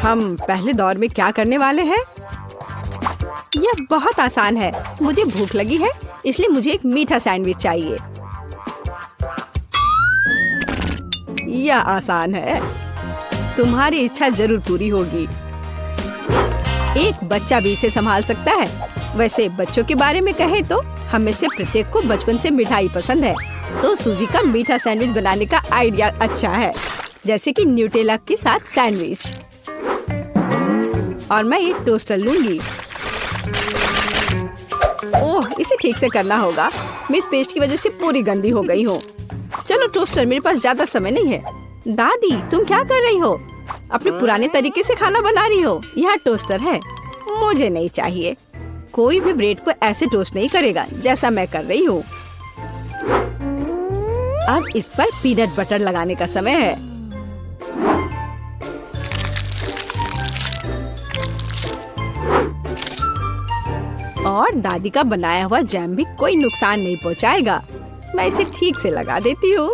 हम पहले दौर में क्या करने वाले हैं? यह बहुत आसान है। मुझे भूख लगी है, इसलिए मुझे एक मीठा सैंडविच चाहिए। यह आसान है। तुम्हारी इच्छा जरूर पूरी होगी। एक बच्चा भी इसे संभाल सकता है। वैसे बच्चों के बारे में कहे तो हम में से प्रत्येक को बचपन से मिठाई पसंद है, तो सूजी का मीठा सैंडविच बनाने का आइडिया अच्छा है, जैसे कि न्यूटेला के साथ सैंडविच। और मैं एक टोस्टर लूंगी। ओह, इसे ठीक से करना होगा। मैं इस पेस्ट की वजह से पूरी गंदी हो गई हूँ। चलो टोस्टर, मेरे पास ज्यादा समय नहीं है। दादी, तुम क्या कर रही हो? अपने पुराने तरीके से खाना बना रही हो। यहाँ टोस्टर है। मुझे नहीं चाहिए। कोई भी ब्रेड को ऐसे टोस्ट नहीं करेगा जैसा मैं कर रही हूँ। अब इस पर पीनट बटर लगाने का समय है। और दादी का बनाया हुआ जैम भी कोई नुकसान नहीं पहुँचाएगा। मैं इसे ठीक से लगा देती हूँ।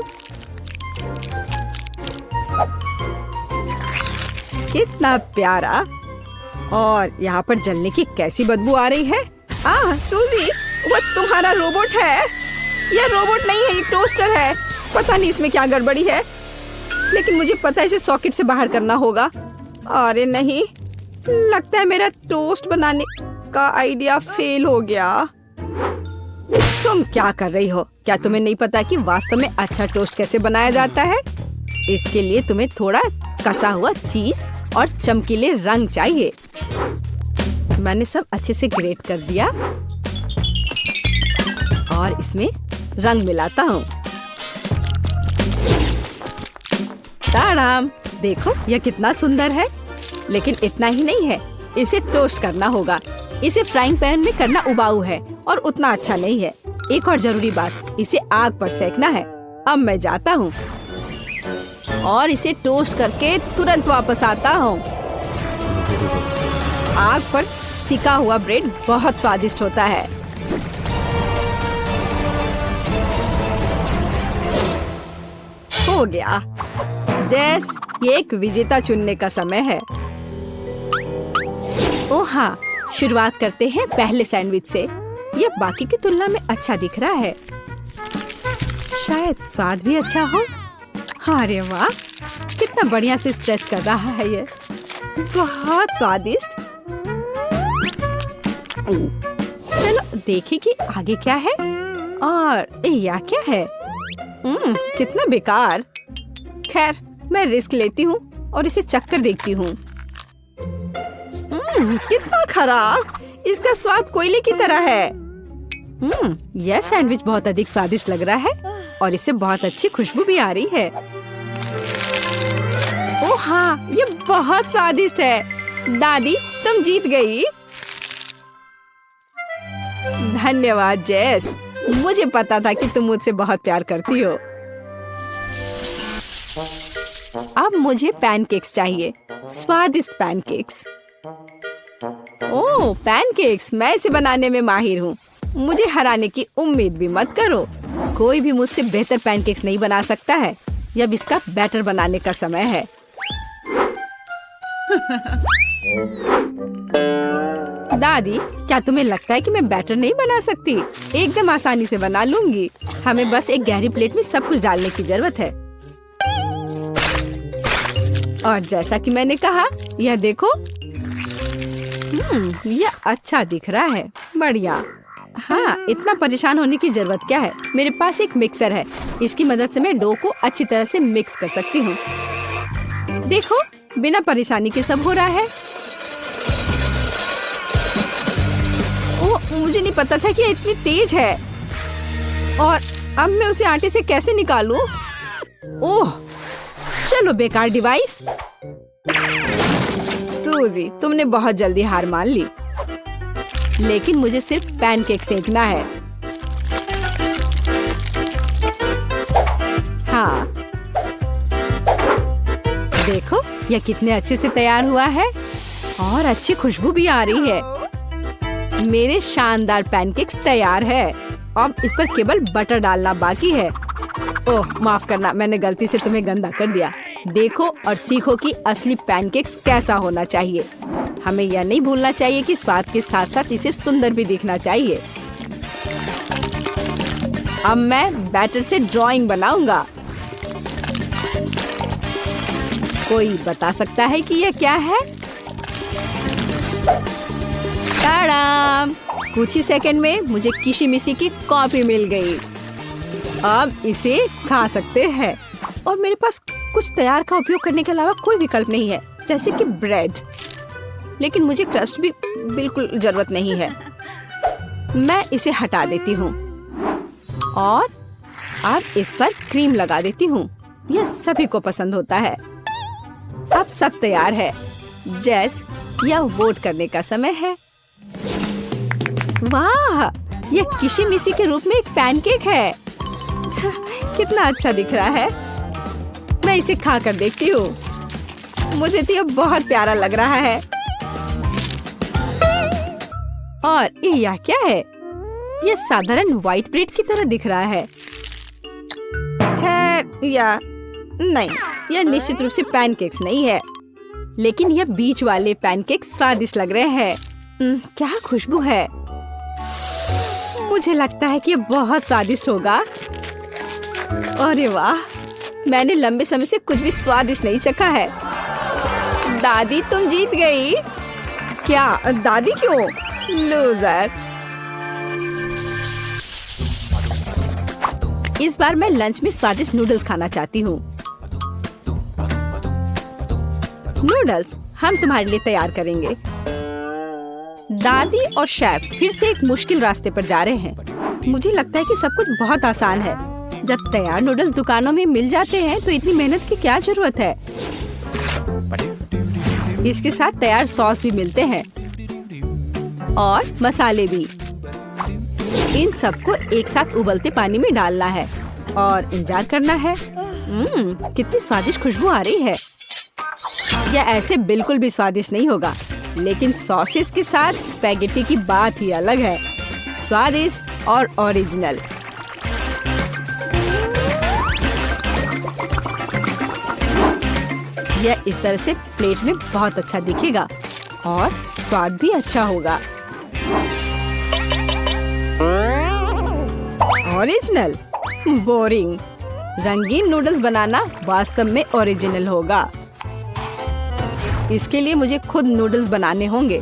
कितना प्यारा। और यहाँ पर जलने की कैसी बदबू आ रही है। सूजी, वो तुम्हारा रोबोट है। यह रोबोट नहीं है, ये टोस्टर है। पता नहीं इसमें क्या गड़बड़ी है, लेकिन मुझे पता है इसे सॉकेट से बाहर करना होगा। अरे नहीं, लगता है मेरा टोस्ट बनाने का आइडिया फेल हो गया। तुम क्या कर रही हो? क्या तुम्हें नहीं पता कि वास्तव में अच्छा टोस्ट कैसे बनाया जाता है? इसके लिए तुम्हें थोड़ा कसा हुआ चीज और चमकीले रंग चाहिए। मैंने सब अच्छे से ग्रेट कर दिया और इसमें रंग मिलाता हूँ। ताड़ाम, देखो यह कितना सुंदर है। लेकिन इतना ही नहीं है, इसे टोस्ट करना होगा। इसे फ्राइंग पैन में करना उबाऊ है और उतना अच्छा नहीं है। एक और जरूरी बात, इसे आग पर सेकना है। अब मैं जाता हूँ और इसे टोस्ट करके तुरंत वापस आता हूँ। आग पर सिका हुआ ब्रेड बहुत स्वादिष्ट होता है। हो गया। जेस, ये एक विजेता चुनने का समय है। ओह हाँ, शुरुआत करते हैं पहले सैंडविच से। यह बाकी की तुलना में अच्छा दिख रहा है। शायद स्वाद भी अच्छा हो। अरे वाह, कितना बढ़िया से स्ट्रेच कर रहा है ये। बहुत स्वादिष्ट। चलो देखें कि आगे क्या है। और यह क्या है? कितना बेकार। खैर, मैं रिस्क लेती हूँ और इसे चक्कर देखती हूँ। कितना खराब। इसका स्वाद कोयले की तरह है। यह सैंडविच बहुत अधिक स्वादिष्ट लग रहा है और इससे बहुत अच्छी खुशबू भी आ रही है। ओह हाँ, ये बहुत स्वादिष्ट है। दादी, तुम जीत गई। धन्यवाद जेस। मुझे पता था कि तुम मुझसे बहुत प्यार करती हो। अब मुझे पैनकेक्स चाहिए। स्वादिष्ट पैनकेक्स। ओह, पैनकेक्स, मैं इसे बनाने में माहिर हूँ। मुझे हराने की उम्मीद भी मत करो। कोई भी मुझसे बेहतर पैनकेक्स नहीं बना सकता है। अब इसका बैटर बनाने का समय है। दादी, क्या तुम्हें लगता है कि मैं बैटर नहीं बना सकती? एकदम आसानी से बना लूंगी। हमें बस एक गहरी प्लेट में सब कुछ डालने की जरूरत है। और जैसा कि मैंने कहा, यह देखो। यह अच्छा दिख रहा है। बढ़िया। हाँ, इतना परेशान होने की जरूरत क्या है? मेरे पास एक मिक्सर है। इसकी मदद से मैं डो को अच्छी तरह से मिक्स कर सकती हूँ। देखो, बिना परेशानी के सब हो रहा है। ओह, मुझे नहीं पता था कि ये इतनी तेज है। और अब मैं उसे आटे से कैसे निकालूं? ओह, चलो बेकार डिवाइस। सूजी, तुमने बहुत जल्दी हार मान ली। लेकिन मुझे सिर्फ पैनकेक सेकना है। हाँ, देखो यह कितने अच्छे से तैयार हुआ है और अच्छी खुशबू भी आ रही है। मेरे शानदार पैनकेक्स तैयार है। अब इस पर केवल बटर डालना बाकी है। ओह, माफ करना, मैंने गलती से तुम्हें गंदा कर दिया। देखो और सीखो कि असली पैनकेक्स कैसा होना चाहिए। हमें यह नहीं भूलना चाहिए कि स्वाद के साथ साथ इसे सुंदर भी दिखना चाहिए। अब मैं बैटर से ड्राइंग बनाऊंगा। कोई बता सकता है कि यह क्या है? टाडाम! कुछ ही सेकंड में मुझे किशी-मिशी की कॉपी मिल गई। अब इसे खा सकते हैं और मेरे पास कुछ तैयार का उपयोग करने के अलावा कोई विकल्प नहीं है, जैसे कि ब्रेड। लेकिन मुझे क्रस्ट भी बिल्कुल जरूरत नहीं है। मैं इसे हटा देती हूँ और अब इस पर क्रीम लगा देती हूँ। यह सभी को पसंद होता है। अब सब तैयार है। जेस, यह वोट करने का समय है। वाह, यह किशी-मिशी के रूप में एक पैनकेक है। कितना अच्छा दिख रहा है। मैं इसे खा कर देखती हूँ। मुझे तो यह बहुत प्यारा लग रहा है। और यह क्या है? यह साधारण व्हाइट ब्रेड की तरह दिख रहा है। खैर, या नहीं, यह निश्चित रूप से पैनकेक्स नहीं है। लेकिन यह बीच वाले पैनकेक्स स्वादिष्ट लग रहे हैं। क्या खुशबू है। मुझे लगता है कि यह बहुत स्वादिष्ट होगा। अरे वाह, मैंने लंबे समय से कुछ भी स्वादिष्ट नहीं चखा है। दादी, तुम जीत गई। क्या? दादी क्यों? लूजर। इस बार मैं लंच में स्वादिष्ट नूडल्स खाना चाहती हूँ। नूडल्स हम तुम्हारे लिए तैयार करेंगे। दादी और शेफ फिर से एक मुश्किल रास्ते पर जा रहे हैं। मुझे लगता है कि सब कुछ बहुत आसान है। जब तैयार नूडल्स दुकानों में मिल जाते हैं तो इतनी मेहनत की क्या जरूरत है। इसके साथ तैयार सॉस भी मिलते हैं और मसाले भी। इन सबको एक साथ उबलते पानी में डालना है और इंतजार करना है। कितनी स्वादिष्ट खुशबू आ रही है। यह ऐसे बिल्कुल भी स्वादिष्ट नहीं होगा, लेकिन सॉसेस के साथ स्पैगेटी की बात ही अलग है। स्वादिष्ट और ओरिजिनल। यह इस तरह से प्लेट में बहुत अच्छा दिखेगा और स्वाद भी अच्छा होगा। ओरिजिनल? बोरिंग। रंगीन नूडल्स बनाना वास्तव में ओरिजिनल होगा। इसके लिए मुझे खुद नूडल्स बनाने होंगे।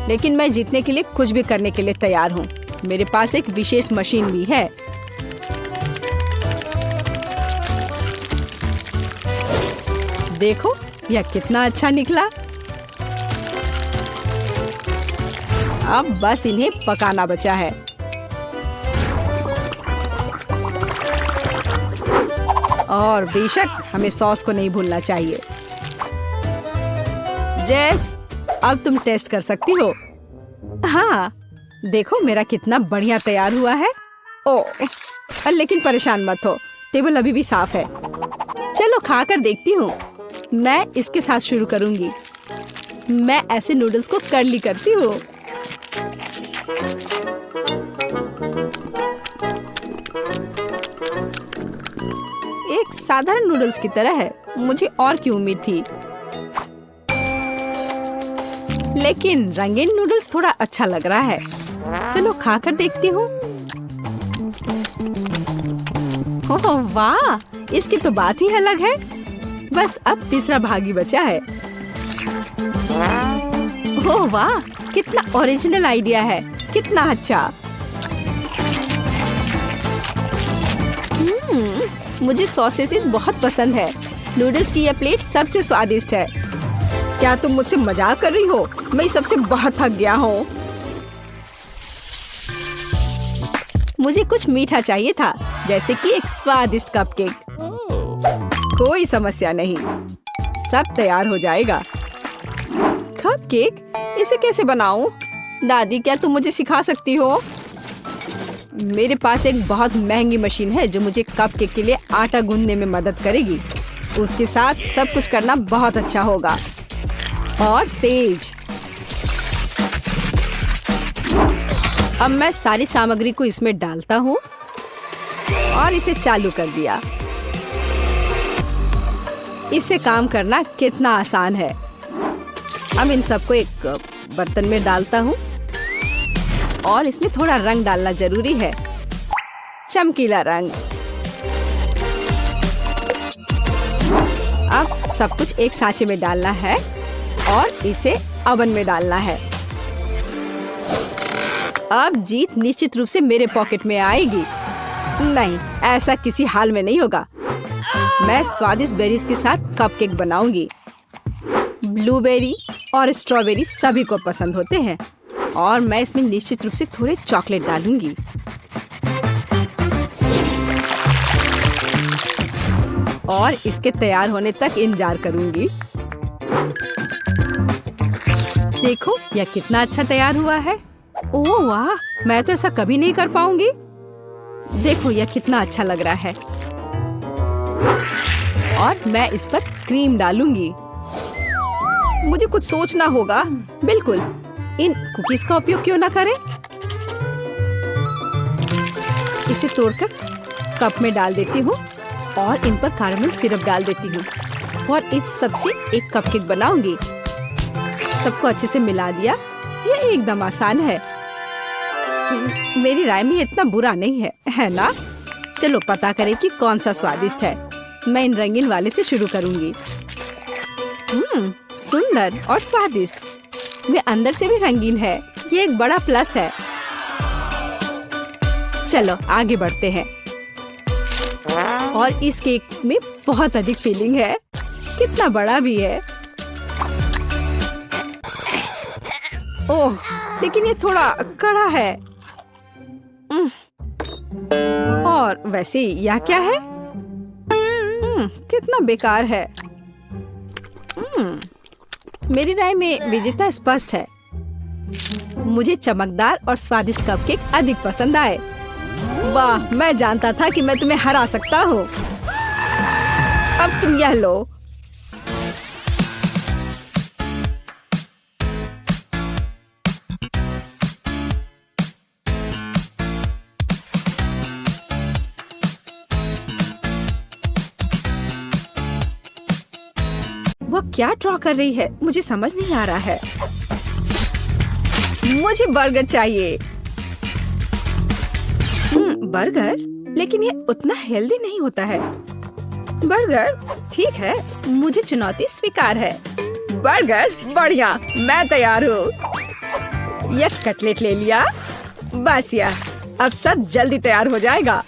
लेकिन मैं जीतने के लिए कुछ भी करने के लिए तैयार हूँ। मेरे पास एक विशेष मशीन भी है। देखो, यह कितना अच्छा निकला। अब बस इन्हें पकाना बचा है। और बेशक हमें सॉस को नहीं भूलना चाहिए। जेस, अब तुम टेस्ट कर सकती हो। हाँ, देखो मेरा कितना बढ़िया तैयार हुआ है। ओह, लेकिन परेशान मत हो, टेबल अभी भी साफ है। चलो खा कर देखती हूँ। मैं इसके साथ शुरू करूंगी। मैं ऐसे नूडल्स को कर्ली करती हूँ। एक साधारण नूडल्स की तरह है। मुझे और की उम्मीद थी, लेकिन रंगीन नूडल्स थोड़ा अच्छा लग रहा है। चलो खा कर देखती हूँ। ओह वाह, इसकी तो बात ही अलग है। बस अब तीसरा भाग ही बचा है। ओह वाह, कितना ओरिजिनल आइडिया है। कितना अच्छा। मुझे सॉसेस बहुत पसंद है। नूडल्स की यह प्लेट सबसे स्वादिष्ट है। क्या तुम मुझसे मजाक कर रही हो? मैं सबसे बहुत थक गया हूँ। मुझे कुछ मीठा चाहिए था, जैसे कि एक स्वादिष्ट कपकेक। कोई समस्या नहीं, सब तैयार हो जाएगा। कपकेक? इसे कैसे बनाऊं? दादी, क्या तुम मुझे सिखा सकती हो? मेरे पास एक बहुत महंगी मशीन है जो मुझे कपकेक के लिए आटा गूंदने में मदद करेगी। उसके साथ सब कुछ करना बहुत अच्छा होगा और तेज। अब मैं सारी सामग्री को इसमें डालता हूँ और इसे चालू कर दिया। इससे काम करना कितना आसान है। अब इन सबको एक बर्तन में डालता हूँ और इसमें थोड़ा रंग डालना जरूरी है, चमकीला रंग। अब सब कुछ एक सांचे में डालना है और इसे ओवन में डालना है। अब जीत निश्चित रूप से मेरे पॉकेट में आएगी। नहीं, ऐसा किसी हाल में नहीं होगा। मैं स्वादिष्ट बेरीज के साथ कपकेक बनाऊंगी। ब्लूबेरी और स्ट्रॉबेरी सभी को पसंद होते हैं और मैं इसमें निश्चित रूप से थोड़े चॉकलेट डालूंगी। और इसके तैयार होने तक इंतजार करूंगी। देखो यह कितना अच्छा तैयार हुआ है। ओह वाह, मैं तो ऐसा कभी नहीं कर पाऊंगी। देखो यह कितना अच्छा लग रहा है। और मैं इस पर क्रीम डालूंगी। मुझे कुछ सोचना होगा। बिल्कुल, इन कुकीज का उपयोग क्यों ना करें। इसे तोड़कर कप में डाल देती हूँ और इन पर कैरेमल सिरप डाल देती हूँ और इस सब से एक कपकेक बनाऊंगी। सबको अच्छे से मिला दिया। यह एकदम आसान है। मेरी राय में इतना बुरा नहीं है, है ना? चलो पता करें कि कौन सा स्वादिष्ट है। मैं इन रंगीन वाले से शुरू करूंगी। सुंदर और स्वादिष्ट। वे अंदर से भी रंगीन है। ये एक बड़ा प्लस है। चलो आगे बढ़ते हैं। और इस केक में बहुत अधिक फिलिंग है। कितना बड़ा भी है। ओह, लेकिन ये थोड़ा कड़ा है। और वैसे यह क्या है? कितना बेकार है। मेरी राय में विजेता स्पष्ट है। मुझे चमकदार और स्वादिष्ट कपकेक अधिक पसंद आए। वाह, मैं जानता था कि मैं तुम्हें हरा सकता हूँ। अब तुम यह लो। वो क्या ड्रॉ कर रही है? मुझे समझ नहीं आ रहा है। मुझे बर्गर चाहिए। बर्गर? लेकिन ये उतना हेल्दी नहीं होता है। बर्गर ठीक है, मुझे चुनौती स्वीकार है। बर्गर बढ़िया, मैं तैयार हूँ। यह कटलेट ले लिया। बस यह अब सब जल्दी तैयार हो जाएगा।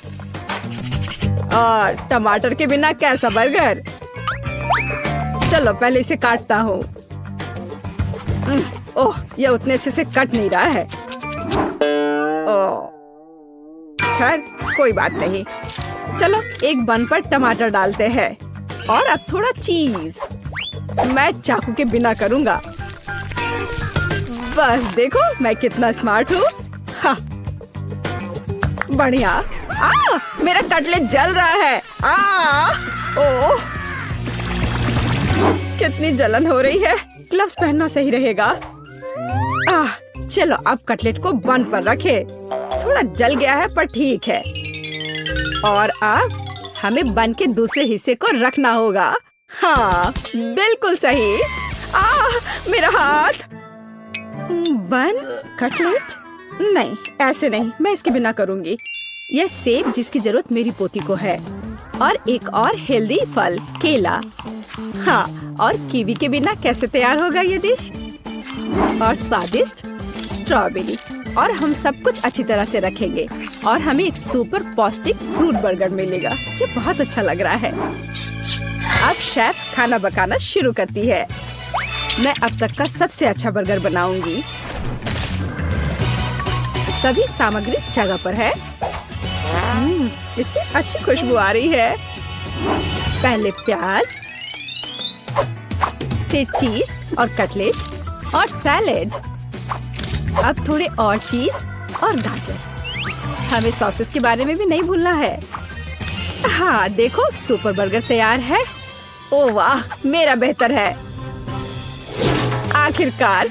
और टमाटर के बिना कैसा बर्गर? चलो पहले इसे काटता हूँ। ओह, यह उतने अच्छे से कट नहीं रहा है। ओह, खैर कोई बात नहीं। चलो एक बन पर टमाटर डालते हैं और अब थोड़ा चीज। मैं चाकू के बिना करूँगा। बस देखो मैं कितना स्मार्ट हूँ। हाँ, बढ़िया। मेरा कटलेट जल रहा है। ओह, कितनी जलन हो रही है। ग्लव्स पहनना सही रहेगा। चलो अब कटलेट को बन पर रखे। थोड़ा जल गया है पर ठीक है। और अब हमें बन के दूसरे हिस्से को रखना होगा। हाँ बिल्कुल सही। मेरा हाथ। बन कटलेट? नहीं, ऐसे नहीं। मैं इसके बिना करूँगी। यह सेब जिसकी जरूरत मेरी पोती को है और एक और हेल्दी फल केला। हाँ, और कीवी के बिना कैसे तैयार होगा ये डिश? और स्वादिष्ट स्ट्रॉबेरी। और हम सब कुछ अच्छी तरह से रखेंगे और हमें एक सुपर पौष्टिक फ्रूट बर्गर मिलेगा। ये बहुत अच्छा लग रहा है। अब शेफ खाना पकाना शुरू करती है। मैं अब तक का सबसे अच्छा बर्गर बनाऊंगी। सभी सामग्री जगह पर है। इससे अच्छी खुशबू आ रही है। पहले प्याज, फिर चीज और कटलेट और सैलेड। अब थोड़े और चीज और गाजर। हमें सॉसेस के बारे में भी नहीं भूलना है। हाँ देखो, सुपर बर्गर तैयार है। ओह वाह, मेरा बेहतर है। आखिरकार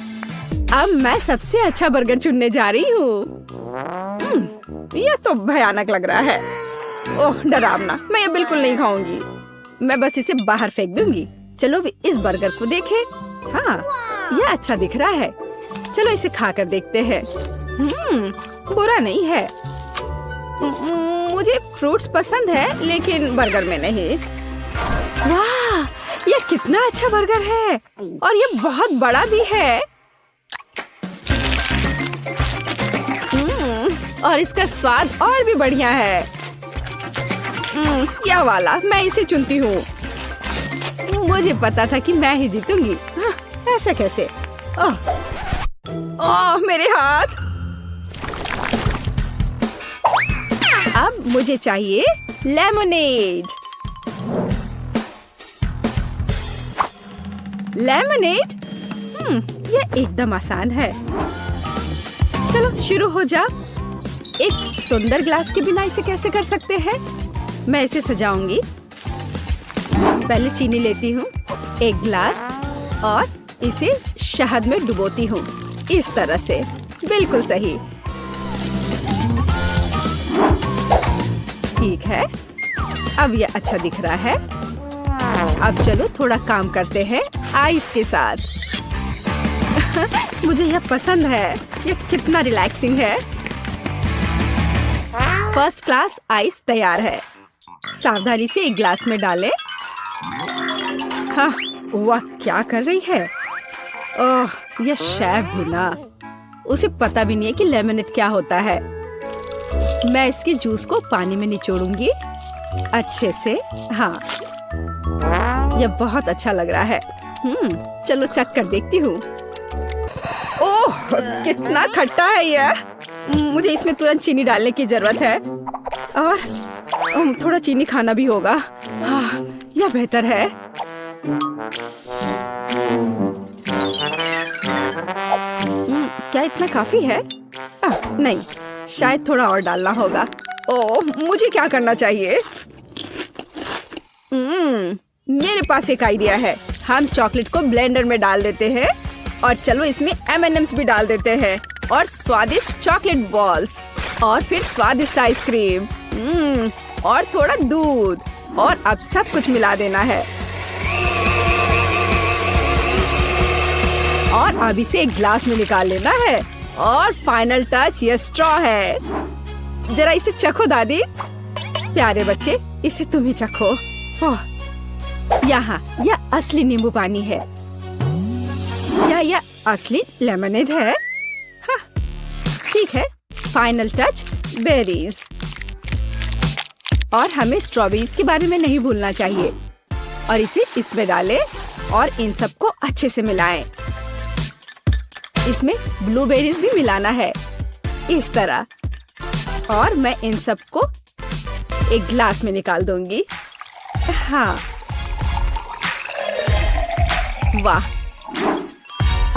अब मैं सबसे अच्छा बर्गर चुनने जा रही हूँ। यह तो भयानक लग रहा है। ओह डरावना, मैं ये बिल्कुल नहीं खाऊंगी। मैं बस इसे बाहर फेंक दूंगी। चलो भी इस बर्गर को देखें। हाँ, यह अच्छा दिख रहा है। चलो इसे खाकर देखते हैं। बुरा नहीं है। मुझे फ्रूट्स पसंद है लेकिन बर्गर में नहीं। वाह, यह कितना अच्छा बर्गर है और यह बहुत बड़ा भी है। और इसका स्वाद और भी बढ़िया है। यह वाला मैं इसे चुनती हूँ। मुझे पता था कि मैं ही जीतूंगी। ऐसा कैसे? ओह मेरे हाथ। अब मुझे चाहिए लेमनेड। लेमनेड? यह एकदम आसान है। चलो शुरू हो जा। एक सुंदर ग्लास के बिना इसे कैसे कर सकते हैं? मैं इसे सजाऊंगी। पहले चीनी लेती हूँ, एक ग्लास, और इसे शहद में डुबोती हूँ। इस तरह से। बिल्कुल सही। ठीक है, अब यह अच्छा दिख रहा है। अब चलो थोड़ा काम करते हैं आइस के साथ। मुझे यह पसंद है। यह कितना रिलैक्सिंग है। फर्स्ट क्लास आइस तैयार है। सावधानी से एक ग्लास में डालें। हाँ, वाह क्या कर रही है। ओह, यह शेफ भी ना, उसे पता भी नहीं है कि लेमनेड क्या होता है। मैं इसके जूस को पानी में निचोड़ूंगी अच्छे से। हाँ, यह बहुत अच्छा लग रहा है। चलो चख कर देखती हूँ। ओह कितना खट्टा है यह। मुझे इसमें तुरंत चीनी डालने की जरूरत है और थोड़ा चीनी खाना भी होगा। हाँ, यह बेहतर है। क्या इतना काफी है? नहीं, शायद थोड़ा और डालना होगा। ओह, मुझे क्या करना चाहिए? मेरे पास एक आइडिया है। हम चॉकलेट को ब्लेंडर में डाल देते हैं और चलो इसमें M&M's भी डाल देते हैं और स्वादिष्ट चॉकलेट बॉल्स और फिर स्वादिष्ट आइसक्रीम और थोड़ा दूध, और अब सब कुछ मिला देना है। और अब इसे एक ग्लास में निकाल लेना है। और फाइनल टच ये स्ट्रॉ है। जरा इसे चखो दादी। प्यारे बच्चे, इसे तुम ही चखो। ओह, यहाँ यह असली नींबू पानी है। क्या यह असली लेमनेड है? हाँ, ठीक है। Final touch berries. और हमें स्ट्रॉबेरीज के बारे में नहीं भूलना चाहिए। और इसे इसमें डालें और इन सबको अच्छे से मिलाएं। इसमें ब्लूबेरीज भी मिलाना है इस तरह। और मैं इन सबको एक ग्लास में निकाल दूंगी। हाँ, वाह।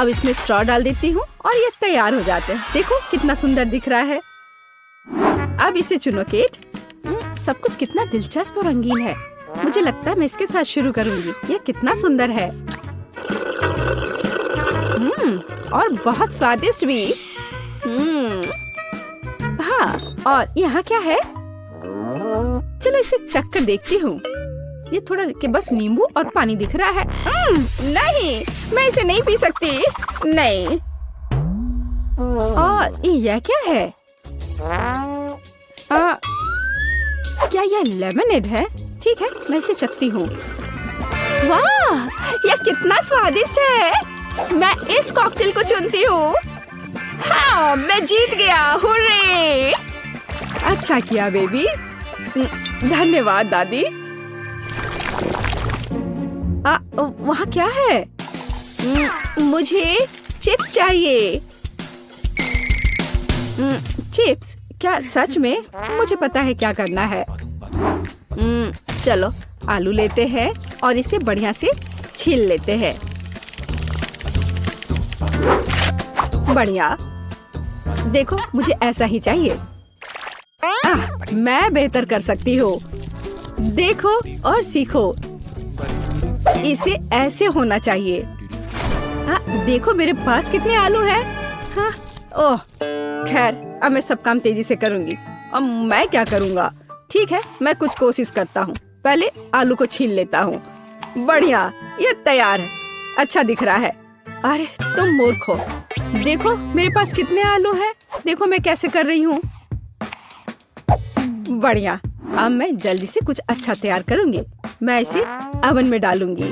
अब इसमें स्ट्रॉ डाल देती हूँ और ये तैयार हो जाते हैं। देखो कितना सुंदर दिख रहा है। अब इसे चुनो केट। सब कुछ कितना दिलचस्प और रंगीन है। मुझे लगता है मैं इसके साथ शुरू करूंगी। यह कितना सुंदर है। और बहुत स्वादिष्ट भी। हाँ, और यहाँ क्या है? चलो इसे चख कर देखती हूँ। ये थोड़ा के बस नींबू और पानी दिख रहा है। नहीं, मैं इसे नहीं पी सकती। नहीं। और यह क्या है? क्या यह लेमनेड है? ठीक है, मैं इसे चखती हूँ। वाह, यह कितना स्वादिष्ट है। मैं इस कॉकटेल को चुनती हूँ। हाँ, मैं जीत गया। हुर्रे! अच्छा किया बेबी। धन्यवाद दादी। वहाँ क्या है? मुझे चिप्स चाहिए। चिप्स? क्या सच में? मुझे पता है क्या करना है। चलो आलू लेते हैं और इसे बढ़िया से छील लेते हैं। बढ़िया। देखो, मुझे ऐसा ही चाहिए। मैं बेहतर कर सकती हूँ। देखो और सीखो। इसे ऐसे होना चाहिए। देखो मेरे पास कितने आलू हैं। हाँ, ओह खैर, अब मैं सब काम तेजी से करूंगी। अब मैं क्या करूंगा? ठीक है, मैं कुछ कोशिश करता हूँ। पहले आलू को छील लेता हूँ। बढ़िया, ये तैयार है, अच्छा दिख रहा है। अरे तुम मूर्ख हो, देखो मेरे पास कितने आलू हैं। देखो मैं कैसे कर रही हूँ। बढ़िया, अब मैं जल्दी से कुछ अच्छा तैयार करूँगी। मैं इसे ओवन में डालूंगी।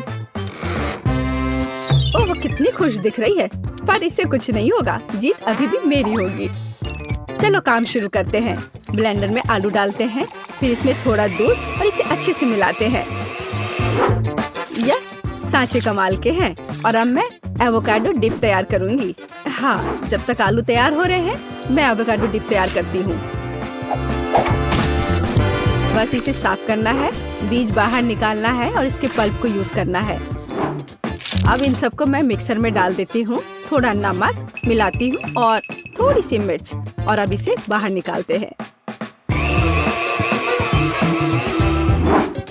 ओह, वो कितनी खुश दिख रही है, पर इससे कुछ नहीं होगा, जीत अभी भी मेरी होगी। चलो काम शुरू करते हैं। ब्लेंडर में आलू डालते हैं, फिर इसमें थोड़ा दूध और इसे अच्छे से मिलाते हैं। यह सांचे कमाल के हैं। और अब मैं एवोकाडो डिप तैयार करूंगी। हाँ, जब तक आलू तैयार हो रहे हैं मैं एवोकाडो डिप तैयार करती हूँ। बस इसे साफ करना है, बीज बाहर निकालना है और इसके पल्प को यूज करना है। अब इन सबको मैं मिक्सर में डाल देती हूँ। थोड़ा नमक मिलाती हूँ और थोड़ी सी मिर्च, और अब इसे बाहर निकालते हैं।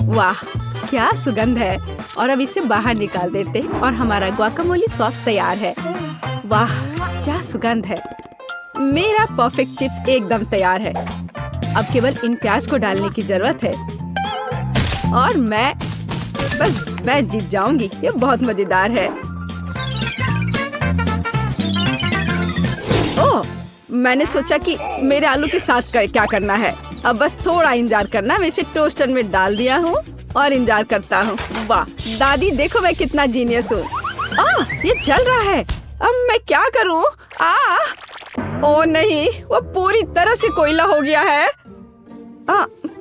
वाह, क्या सुगंध है। और अब इसे बाहर निकाल देते हैं और हमारा गुआकामोली सॉस तैयार है। वाह, क्या सुगंध है। मेरा परफेक्ट चिप्स एकदम तैयार है। अब केवल इन प्याज को डालने की जरूरत है और मैं जीत जाऊंगी। ये बहुत मजेदार है। ओह, मैंने सोचा कि मेरे आलू के साथ क्या करना है। अब बस थोड़ा इंतजार करना। मैं इसे टोस्टर में डाल दिया हूँ और इंतजार करता हूँ। वाह दादी, देखो मैं कितना जीनियस हूँ। ये जल रहा है। अब मैं क्या करूँ? ओ नहीं, वो पूरी तरह से कोयला हो गया है।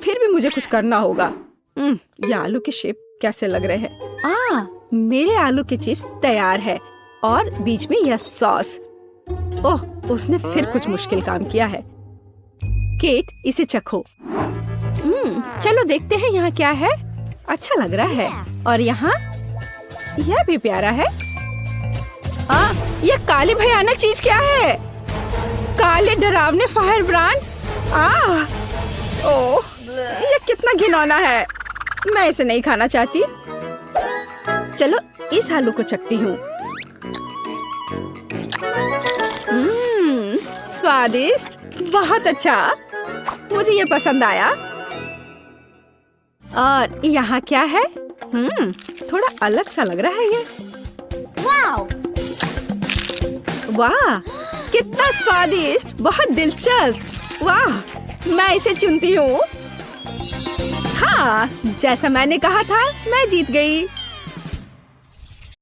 फिर भी मुझे कुछ करना होगा। ये आलू के शेप कैसे लग रहे हैं? मेरे आलू के चिप्स तैयार है और बीच में यह सॉस। ओह, उसने फिर कुछ मुश्किल काम किया है। केट, इसे चखो। चलो देखते हैं यहाँ क्या है। अच्छा लग रहा है। और यहाँ यह भी प्यारा है। यह काली भयानक चीज क्या है? काले डरावने फायर ब्रांड। ओह, ये कितना घिनौना है। मैं इसे नहीं खाना चाहती। चलो इस आलू को चखती हूँ। स्वादिष्ट, बहुत अच्छा, मुझे ये पसंद आया। और यहाँ क्या है? थोड़ा अलग सा लग रहा है ये। वाह, कितना स्वादिष्ट, बहुत दिलचस्प। वाह, मैं इसे चुनती हूँ। हाँ, जैसा मैंने कहा था, मैं जीत गई।